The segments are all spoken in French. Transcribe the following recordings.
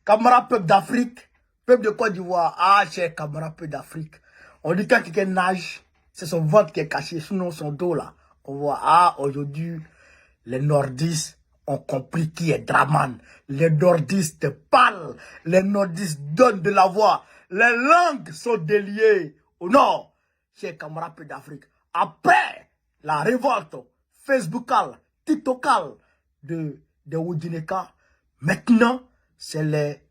camarades peuple d'Afrique, peuple de Côte d'Ivoire, ah, chers camarades peuple d'Afrique, on dit quand quelqu'un nage, c'est son ventre qui est caché, sinon son dos là. On voit, ah, aujourd'hui, les nordistes ont compris qui est Draman. Les nordistes parlent, les nordistes donnent de la voix. Les langues sont déliées au nord, chers camarades peuple d'Afrique. Après la révolte facebookale, tiktokale de Woudineka, maintenant, c'est les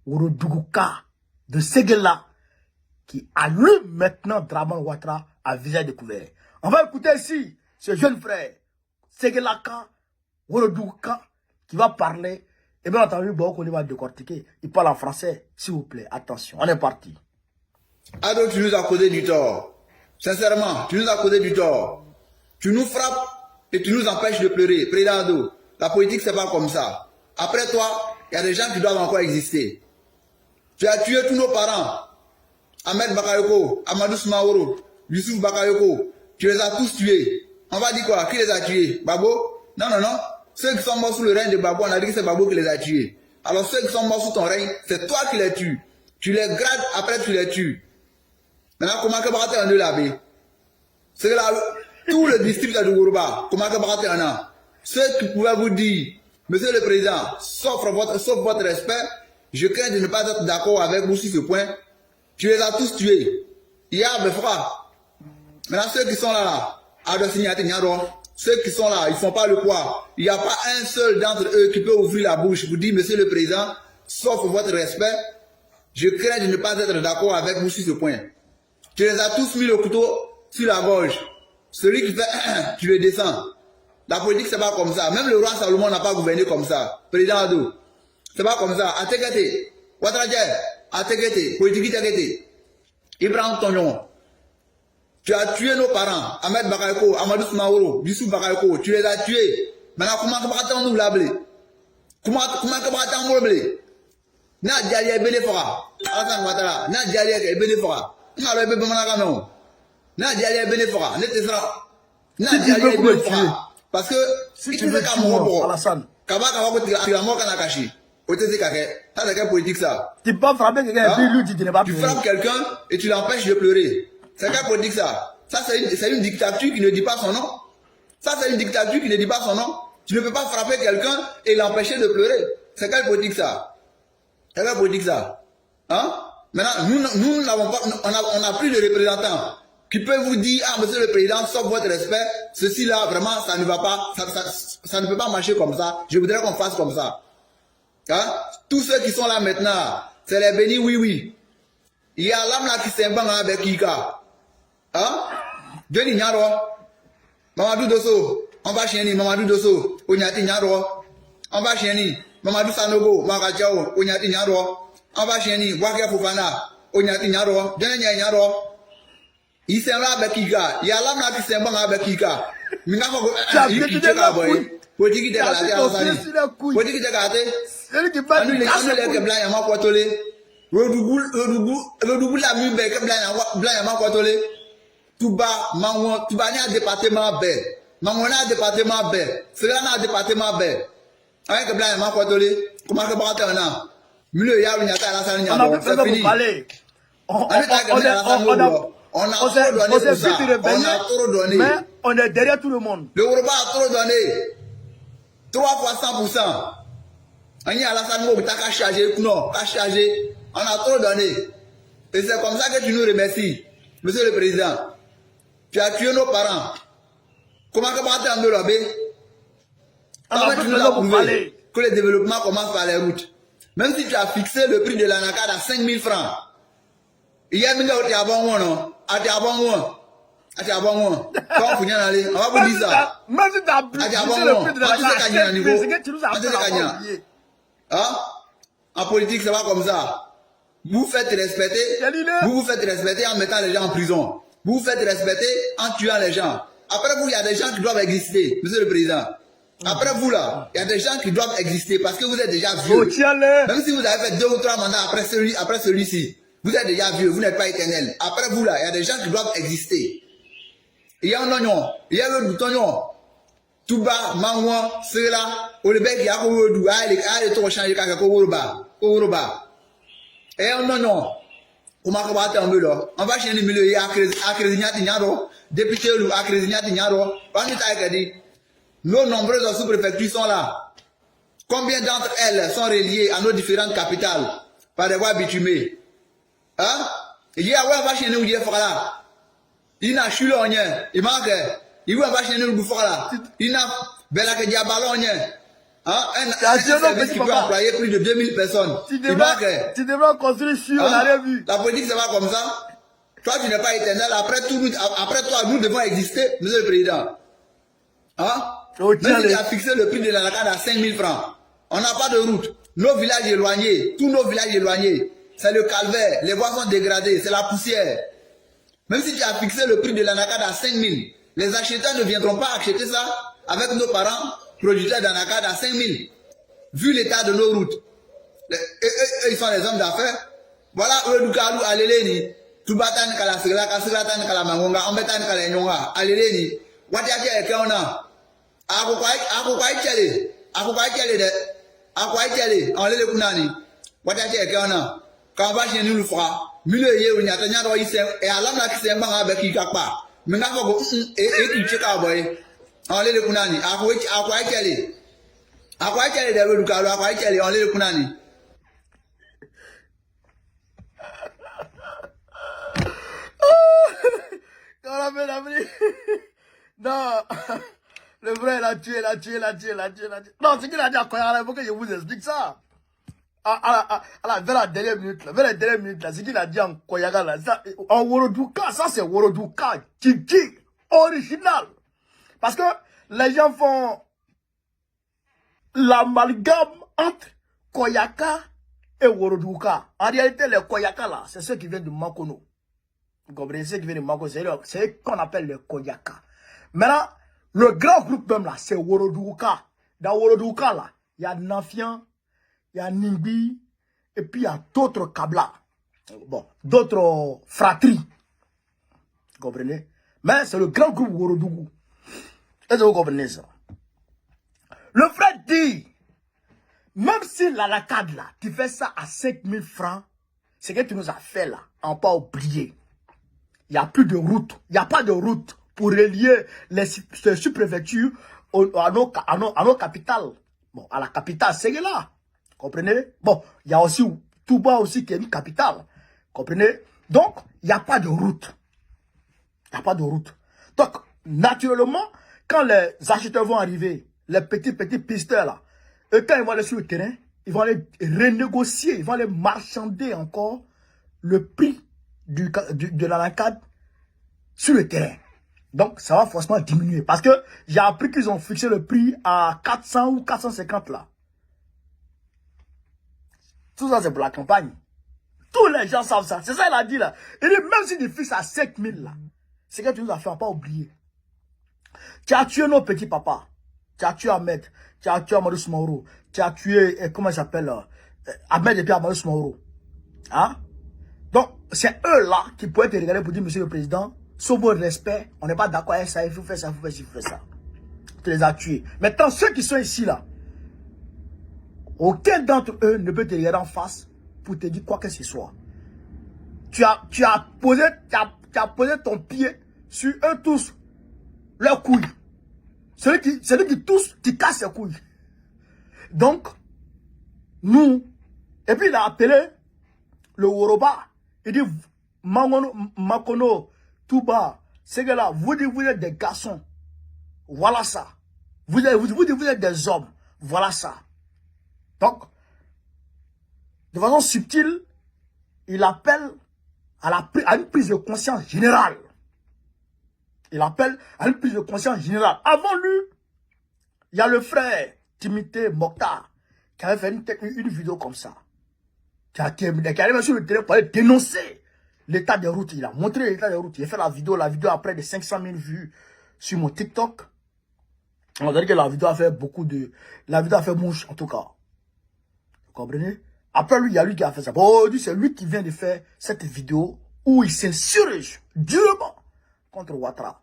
Ourodougouka de Ségela qui allument maintenant Draman Ouattara à visage découvert. On va écouter ici ce jeune frère, Ségelaka, Ourodougouka, qui va parler. Et bien entendu, on va décortiquer. Il parle en français, s'il vous plaît. Attention, on est parti. Ado, tu nous as causé du tort. Sincèrement, tu nous as causé du tort. Tu nous frappes et tu nous empêches de pleurer. Président Ado, la politique, c'est pas comme ça. Après toi, il y a des gens qui doivent encore exister. Tu as tué tous nos parents. Ahmed Bakayoko, Amadou Smaoro, Youssouf Bakayoko. Tu les as tous tués. On va dire quoi? Qui les a tués? Babo? Non, non, non. Ceux qui sont morts sous le règne de Babo, on a dit que c'est Babo qui les a tués. Alors ceux qui sont morts sous ton règne, c'est toi qui les tues. Tu les grades, après tu les tues. Maintenant, comment que Baraté en est là-bas? C'est là, tout le district de Gourouba, comment que Baraté en a? Ceux qui pouvaient vous dire, Monsieur le Président, sauf votre respect, je crains de ne pas être d'accord avec vous sur ce point. Tu les as tous tués. Il y a mes frères. Maintenant, ceux qui sont là, ceux qui sont là, ils ne font pas le poids. Il n'y a pas un seul d'entre eux qui peut ouvrir la bouche pour dire, Monsieur le Président, sauf votre respect, je crains de ne pas être d'accord avec vous sur ce point. Tu les as tous mis le couteau sur la gorge. Celui qui fait, tu le descends. La politique, c'est pas comme ça. Même le roi Salomon n'a pas gouverné comme ça. Président Ado. C'est pas comme ça. Atekete, Ouattara, Atekete, politique Atekete. Ibrahim Tonyon. Tu as tué nos parents. Ahmed Bakayoko, Amadou Smaoro, Youssouf Bakayoko. Tu les as tués. Maintenant, comment tu vas t'en blabler? Comment tu vas t'en blabler? Na diali ebele fora. Alassane Ouattara. Na diali ebele fora. Na le bébé manaka non. Na diali ebele fora. Ne te sera. Na diali ebele fora. Parce que si tu veux tuer Alassane, Kabaka tu la mort Kanakashi. Otese Kake. Ça c'est quelle politique ça? Tu peux frapper quelqu'un et puis lui dit qu'il n'est pas Tu pleurer. frappes quelqu'un et tu l'empêches de pleurer. C'est quelle politique ça? Ça c'est une dictature qui ne dit pas son nom. Ça c'est une dictature qui ne dit pas son nom. Tu ne peux pas frapper quelqu'un et l'empêcher de pleurer. C'est quelle politique ça? C'est quelle politique ça? Hein? Maintenant, nous n'avons pas, on n'a plus de représentants qui peuvent vous dire, ah, Monsieur le Président, sauf votre respect, ceci là, vraiment, ça ne va pas, ça ne peut pas marcher comme ça. Je voudrais qu'on fasse comme ça. Hein? Tous ceux qui sont là maintenant, c'est les bénis, oui, oui. Il y a l'âme là qui s'imbangue avec Kika. Hein? Johnny Nyaro, Mamadou Dosso, on va chieni, Mamadou Dosso, Onyati Nyaro, on va chieni, Mamadou Sanogo, Makachao, Onyati Nyaro, on va chieni, Wakia Fofana, Onyati Nyaro, Johnny Nyaro. Il s'est là avec Kika. Il y a l'âme là qui s'imbangue avec Kika. Mais il est là, boy. Politique de la terre, politique de la terre. Celui qui bat les blancs, il y a ma poitolé. Le la mue, blanc, ma poitolé. Tout bas, maman, tout bas, n'a département bête. Maman n'a département bête. Cela n'a département bête. Avec le blanc, ma poitolé. Comment que brater un an? Milieu, il y a une attaque à la salle. On a fini. On a trop donné. Mais on est derrière tout le monde. Le Yoruba a trop donné. 3 fois 100%. On y a la salle, on a chargé. Non, pas chargé. On a trop donné. Et c'est comme ça que tu nous remercies, Monsieur le Président. Tu as tué nos parents. Comment que tu as enlevé? Comment tu nous as prouvé que le développement commence par les routes? Même si tu as fixé le prix de l'anacade à 5 000 francs. Il y a un million de bon non? À tes bon quand vous aller, on va vous dire ça. Même si tu as fixé le prix de l'anacade, c'est que tu nous as oublié. Hein? En politique, c'est pas comme ça. Vous faites respecter, vous faites respecter en mettant les gens en prison. Vous faites respecter en tuant les gens. Après vous, il y a des gens qui doivent exister, Monsieur le Président. Après vous là, il y a des gens qui doivent exister parce que vous êtes déjà vieux. Même si vous avez fait 2 ou 3 mandats après celui-ci, vous êtes déjà vieux, vous n'êtes pas éternel. Après vous là, il y a des gens qui doivent exister. Il y a un oignon, il y a le bouton. Tout bas, Mangouan, cela, au Lebek, il y a un peu de tout changer quelque chose. Oroba. Eh, non. On va combattre en là. On va changer le milieu à Crésignati Niaro, député ou à Crésignati Niaro. On est dit. Nos nombreuses sous-préfectures sont là. Combien d'entre elles sont reliées à nos différentes capitales par des voies bitumées? Hein? Il y a un va changer nous hier là. Il n'a chulé en rien. Il manque. Il va va changer nous bouffons là. Il n'a bella que diabalo en rien. Un service qui peut employer plus de 2000 personnes. Tu devrais construire sur, on n'a vu. La politique, c'est pas comme ça. Toi, tu n'es pas éternel. Après toi, nous devons exister, monsieur le président. Même si tu as fixé le prix de la lacade à 5000 francs, on n'a pas de route. Nos villages éloignés, tous nos villages éloignés, c'est le calvaire, les voies sont dégradées, c'est la poussière. Même si tu as fixé le prix de la lacade à 5000, les acheteurs ne viendront pas acheter ça avec nos parents producteurs d'anacade à 5000. Vu l'état de nos routes. Ils sont les hommes d'affaires. Voilà, eux, du Kalou, Aleleni, Tubatan, Kalasila, Kasilatan, Kalamangonga, Ambetan, Kalenyonga, Aleleni, Watiatia, Kaona, Akokwai Chale, en Lele Kunani, Watiatia, Kaona, quand on va chez nous le fera, milieu yé, n'y a rien à et à l'homme là qui s'est mangé avec qui kapa, mais n'a pas et qui check à boy, en Lele Kunani, Akokwai Chale. Akwai Chale de Lukalo, Akwai Chale, en Lele Kunani. Non, le vrai, il a tué. Non, c'est qu'il a dit à Koyala, il faut que je vous explique ça. Vers la dernière minute, là, c'est qu'il a dit en Koyaga, là, ça, en Worodouka, ça c'est Worodouka, Kiki, original. Parce que les gens font l'amalgame entre Koyaka et Worodouka. En réalité, les Koyaka, là, c'est ceux qui viennent de Makono. Vous comprenez? Ceux qui viennent de Makono, c'est ce qu'on appelle les Koyaka. Maintenant, le grand groupe même là, c'est Worodouka. Dans Worodouka là, il y a Nafian, il y a Ningbi, et puis il y a d'autres Kabla. Bon, d'autres fratries. Vous comprenez? Mais c'est le grand groupe Worodougou. Est-ce que vous comprenez ça? Le frère dit, même si la lacade là, tu fais ça à 5000 francs, ce que tu nous as fait là, on n'a pas oublié. Il n'y a plus de route. Il n'y a pas de route pour relier les sous-préfectures à nos capitales. Bon, à la capitale, c'est là. Comprenez? Bon, il y a aussi Touba aussi qui est une capitale. Comprenez? Donc, il n'y a pas de route. Il n'y a pas de route. Donc, naturellement, quand les acheteurs vont arriver, les petits pisteurs là, et quand ils vont aller sur le terrain, ils vont aller renégocier, ils vont aller marchander encore le prix de la lacade sur le terrain. Donc, ça va forcément diminuer. Parce que j'ai appris qu'ils ont fixé le prix à 400 ou 450 là. Tout ça, c'est pour la campagne. Tous les gens savent ça. C'est ça qu'il a dit là. Il dit, même si tu fixes à 7000 là, c'est que tu nous as fait, on n'a pas oublié. Tu as tué nos petits papas. Tu as tué Ahmed. Tu as tué Amadou Soumaoro. Tu as tué, comment il s'appelle, Ahmed et puis Amadou Soumaoro. Hein? Donc, c'est eux là qui pourraient te regarder pour dire, monsieur le président, sauf votre respect, on n'est pas d'accord avec ça, il faut faire ça, il faut faire ça, il faut faire ça. Tu les as tués. Maintenant, ceux qui sont ici là, aucun d'entre eux ne peut te regarder en face pour te dire quoi que ce soit. Tu as posé ton pied sur eux tous, leurs couilles. Celui qui tousse, tu casses ses couilles. Donc, nous, et puis il a appelé le Woroba. Il dit, Makono, Touba, ces gars-là, vous dites vous êtes des garçons. Voilà ça. Vous dites vous êtes des hommes. Voilà ça. Donc, de façon subtile, il appelle à une prise de conscience générale. Il appelle à une prise de conscience générale. Avant lui, il y a le frère Timité Mokhtar qui avait fait une vidéo comme ça. Qui arrivé sur le terrain pour aller dénoncer l'état des routes. Il a montré l'état des routes. Il a fait la vidéo a près de 500 000 vues sur mon TikTok. On va dire que la vidéo a fait mouche en tout cas. Vous comprenez? Après lui, il y a lui qui a fait ça. Bon, c'est lui qui vient de faire cette vidéo où il s'insurge durement contre Ouattara.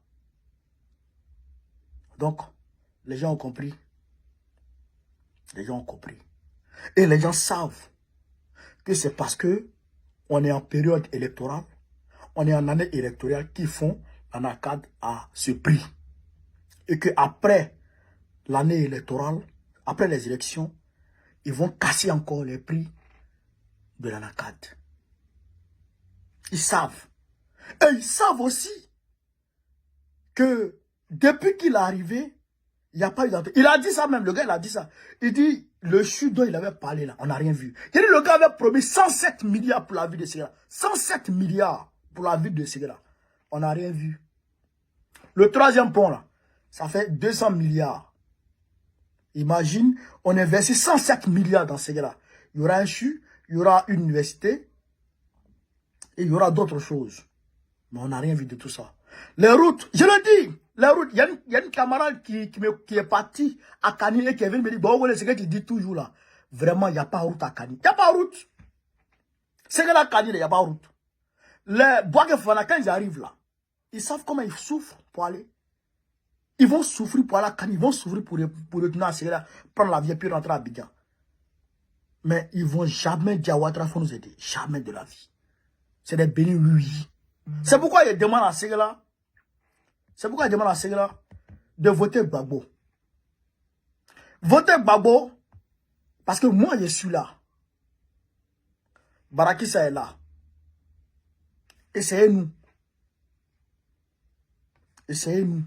Donc, les gens ont compris. Les gens ont compris. Et les gens savent que c'est parce que on est en période électorale, on est en année électorale qui font l'ANACAD à ce prix. Et que après l'année électorale, après les élections, ils vont casser encore les prix de l'ANACAD. Ils savent. Et ils savent aussi que depuis qu'il est arrivé, il n'y a pas eu d'entrée. Il a dit ça même, le gars il a dit ça. Il dit, le chute dont il avait parlé là, on n'a rien vu. Il dit, le gars avait promis 107 milliards pour la vie de Ségala. 107 milliards pour la vie de Ségala. On n'a rien vu. Le troisième pont là, ça fait 200 milliards. Imagine, on a investi 107 milliards dans Ségala. Il y aura un CHU, il y aura une université, et il y aura d'autres choses. Mais on n'a rien vu de tout ça. Les routes, je le dis, les routes, il y a une camarade qui est partie à Kani et qui est venu me dire, bon, c'est ce que tu dis toujours là. Vraiment, il n'y a pas de route à Kani. Il n'y a pas de route. Ségala Kani, il n'y a pas de route. Les Bois-Fana, quand ils arrivent là, ils savent comment ils souffrent pour aller. Ils vont souffrir pour aller à Kani, ils vont souffrir pour retourner à Ségala, prendre l'avion puis rentrer à Abidjan. Mais ils ne vont jamais dire à Ouattara, il faut nous aider. Jamais de la vie. C'est des bénis lui. C'est pourquoi il demande à Ségala. C'est pourquoi il demande à Ségala de voter Gbagbo. Voter Gbagbo, parce que moi je suis là. Barakissa est là. Essayez-nous. Essayez-nous.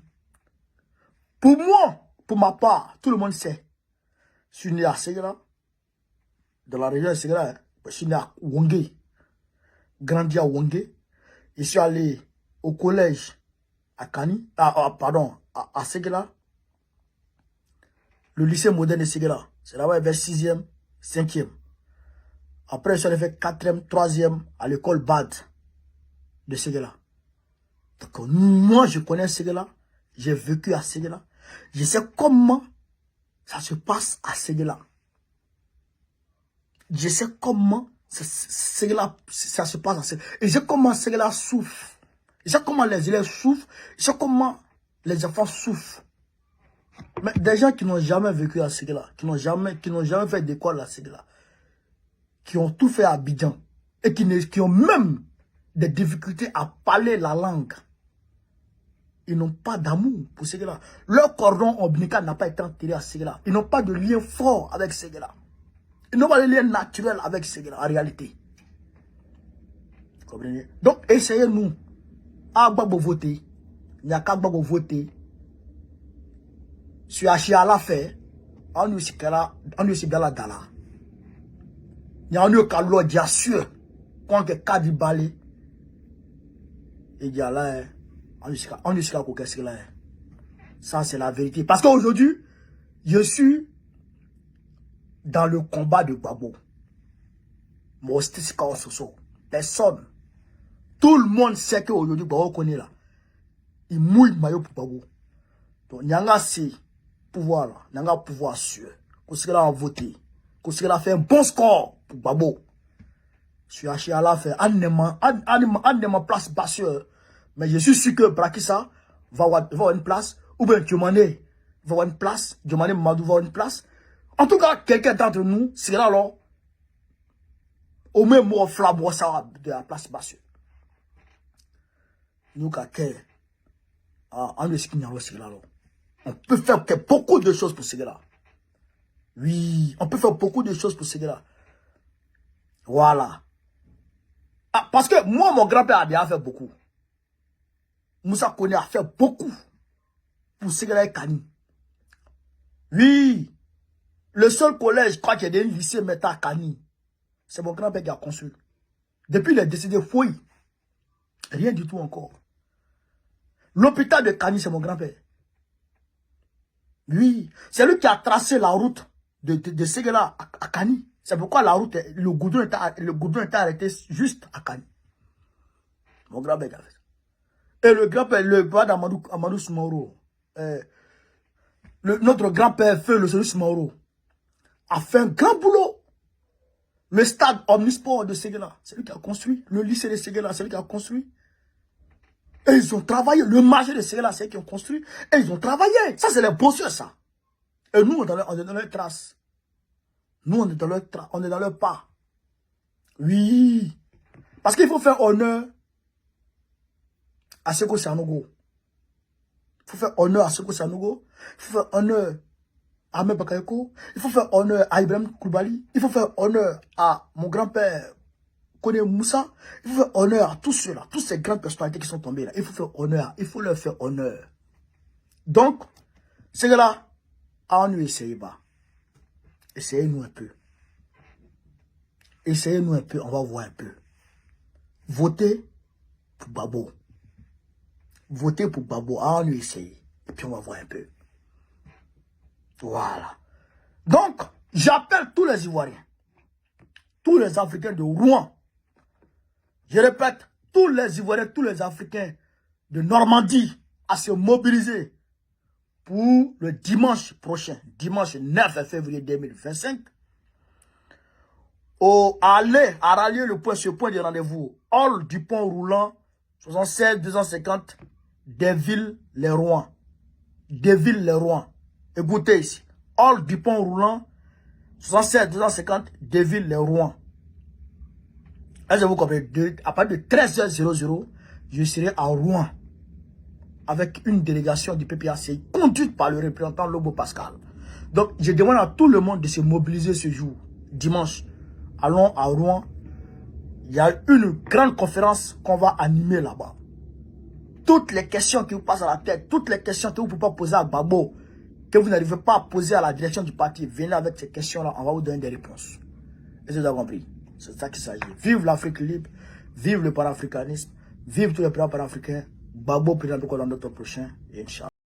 Pour moi, pour ma part, tout le monde sait. Je suis né à Ségala. Dans la région de Ségala, je suis né à Wongé. Grandi à Wongé. Je suis allé au collège à Kani, à Ségala. Le lycée moderne de Ségala. C'est là-bas vers 6e, 5e. Après, je suis allé faire 4e, 3e à l'école BAD de Ségala. Donc, moi, je connais Ségala. J'ai vécu à Ségala. Je sais comment ça se passe à Ségala. Je sais comment ça se passe à Ségala. Et je sais comment Ségala souffre. Je sais comment les élèves souffrent. Je sais comment les enfants souffrent. Mais des gens qui n'ont jamais vécu à Ségala, qui n'ont jamais fait d'école à Ségala, qui ont tout fait à Abidjan, et qui ont même des difficultés à parler la langue, ils n'ont pas d'amour pour Ségala. Leur cordon ombilical n'a pas été enterré à Ségala. Ils n'ont pas de lien fort avec Ségala. Ils n'ont pas de lien naturel avec Ségala, en réalité. Vous comprenez? Donc, essayez-nous. À Gbagbo voter. Il n'y a qu'à Gbagbo voter. Sur Achiala fait. On est aussi Gala Dala. Il y a un autre qui a sûr. Quand il y a Kadibale. Et il y a là. On est sur la ça, c'est la vérité. Parce qu'aujourd'hui, je suis dans le combat de Gbagbo. Moi, c'est ce qu'on se sent. Personne. Tout le monde sait qu'aujourd'hui, Gbagbo connaît là. Il mouille le maillot pour Gbagbo. Donc, il y a un pouvoir là. Il y a un pouvoir sûr. Qu'on se a voté. Qu'on se a fait un bon score pour Gbagbo. Je suis acheté à la faire. Un de ma place basse. Mais je suis sûr que Barakissa va avoir une place. Ou bien Diomandé va avoir une place. Diomandé Mamadou va avoir une place. En tout cas, quelqu'un d'entre nous, c'est là, alors. Au même mot, flabo, ça de la place basse. Nous, on peut faire beaucoup de choses pour Ségala. Oui, on peut faire beaucoup de choses pour Ségala. Voilà. Ah, parce que moi, mon grand-père a déjà fait beaucoup. Moussa Kone a fait beaucoup pour Ségala et Kani. Oui. Le seul collège, je crois qu'il y a un lycée maintenant à Kani. C'est mon grand-père qui a construit. Depuis il est décédé, fouille. Rien du tout encore. L'hôpital de Kani, c'est mon grand-père. Oui. C'est lui qui a tracé la route de Ségala à Kani. C'est pourquoi la route, le goudron était arrêté juste à Kani. Mon grand-père a fait ça. Et le grand-père, le père d'Amadou Soumaoro, notre grand-père, le Seigneur Soumaoro, a fait un grand boulot. Le stade omnisport de Ségala, c'est lui qui a construit. Le lycée de Ségala, c'est lui qui a construit. Et ils ont travaillé. Le marché de Ségala, c'est eux qui ont construit. Et ils ont travaillé. Ça, c'est les bosseurs, ça. Et nous, on est dans leurs traces. Nous, on est dans leur pas. Oui. Parce qu'il faut faire honneur à Seko Sanogo. Il faut faire honneur à Seko Sanogo. Il faut faire honneur à Ahmed Bakayoko. Il faut faire honneur à Ibrahim Koulibaly. Il faut faire honneur à mon grand-père Kone Moussa. Il faut faire honneur à tous ceux-là, toutes ces grandes personnalités qui sont tombées là. Il faut faire honneur, il faut leur faire honneur. Donc, c'est là, on nous essaye pas. Essayez-nous un peu. Essayez-nous un peu, on va voir un peu. Votez pour Babo. Votez pour Babo, on nous essaye. Et puis on va voir un peu. Voilà. Donc, j'appelle tous les Ivoiriens, tous les Africains de Rouen. Je répète, tous les Ivoiriens, tous les Africains de Normandie à se mobiliser pour le dimanche prochain, dimanche 9 février 2025, à rallier ce point de rendez-vous, hall du pont roulant, 76 250, Desvilles-les-Rouen. Desvilles-les-Rouen. Écoutez ici, hall du pont roulant, 76 250, Desvilles-les-Rouen. Est-ce que vous comprenez? À partir de 13h00, je serai à Rouen avec une délégation du PPAC conduite par le représentant Lobo Pascal. Donc, je demande à tout le monde de se mobiliser ce jour, dimanche. Allons à Rouen. Il y a une grande conférence qu'on va animer là-bas. Toutes les questions qui vous passent à la tête, toutes les questions que vous ne pouvez pas poser à Babo, que vous n'arrivez pas à poser à la direction du parti, venez avec ces questions-là, on va vous donner des réponses. Est-ce que vous avez compris? C'est ça qu'il s'agit. Vive l'Afrique libre, vive le panafricanisme, vive tous les plans panafricains. Babo président de notre prochain, et Inch'Allah.